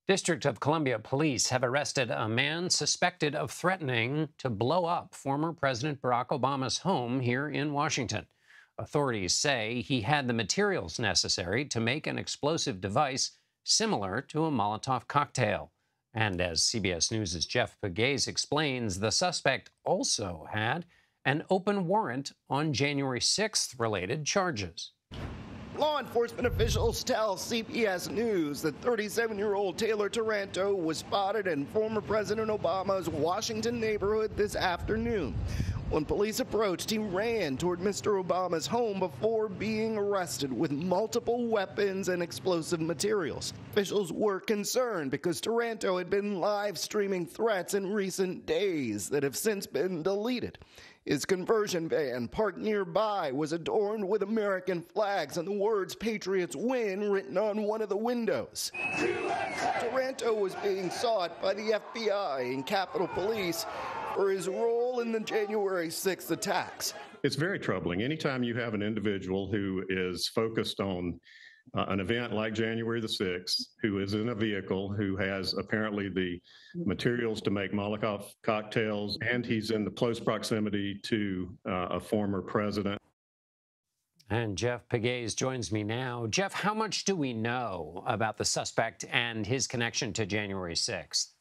District of Columbia police have arrested a man suspected of threatening to blow up former President Barack Obama's home here in Washington. Authorities say he had the materials necessary to make an explosive device similar to a Molotov cocktail. And as CBS News' Jeff Pegues explains, the suspect also had an open warrant on January 6th related charges. Law enforcement officials tell CBS News that 37-year-old Taylor Taranto was spotted in former President Obama's Washington neighborhood this afternoon. When police approached, he ran toward Mr. Obama's home before being arrested with multiple weapons and explosive materials. Officials were concerned because Taranto had been live streaming threats in recent days that have since been deleted. His conversion van, parked nearby, was adorned with American flags and the words "Patriots Win" written on one of the windows. Taranto was being sought by the FBI and Capitol Police for his role in the January 6th attacks. It's very troubling. Anytime you have an individual who is focused on an event like January the 6th, who is in a vehicle, who has apparently the materials to make Molotov cocktails, and he's in the close proximity to a former president. And Jeff Pegues joins me now. Jeff, how much do we know about the suspect and his connection to January 6th?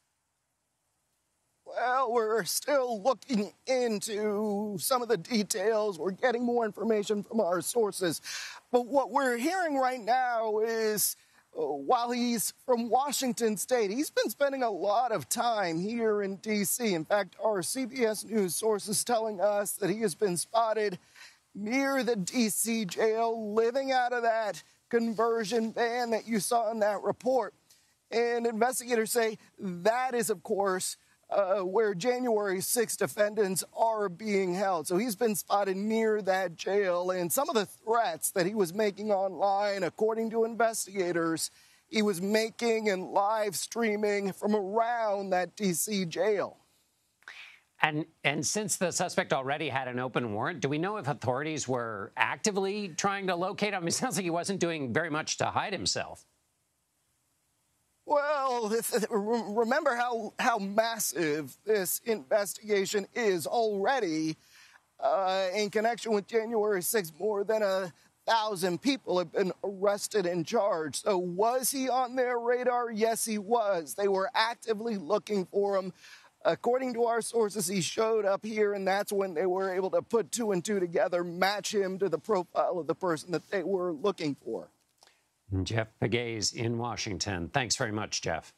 Well, we're still looking into some of the details. We're getting more information from our sources. But what we're hearing right now is while he's from Washington State, he's been spending a lot of time here in D.C. In fact, our CBS News sources telling us that he has been spotted near the D.C. jail, living out of that conversion van that you saw in that report. And investigators say that is, of course, where January 6 defendants are being held. So he's been spotted near that jail, and some of the threats that he was making online, according to investigators, he was making and live streaming from around that D.C. jail. And since the suspect already had an open warrant, do we know if authorities were actively trying to locate him? It sounds like he wasn't doing very much to hide himself. Well, remember how massive this investigation is already. In connection with January 6th, more than 1,000 people have been arrested and charged. So was he on their radar? Yes, he was. They were actively looking for him. According to our sources, he showed up here, and that's when they were able to put two and two together, match him to the profile of the person that they were looking for. Jeff Pegues in Washington. Thanks very much, Jeff.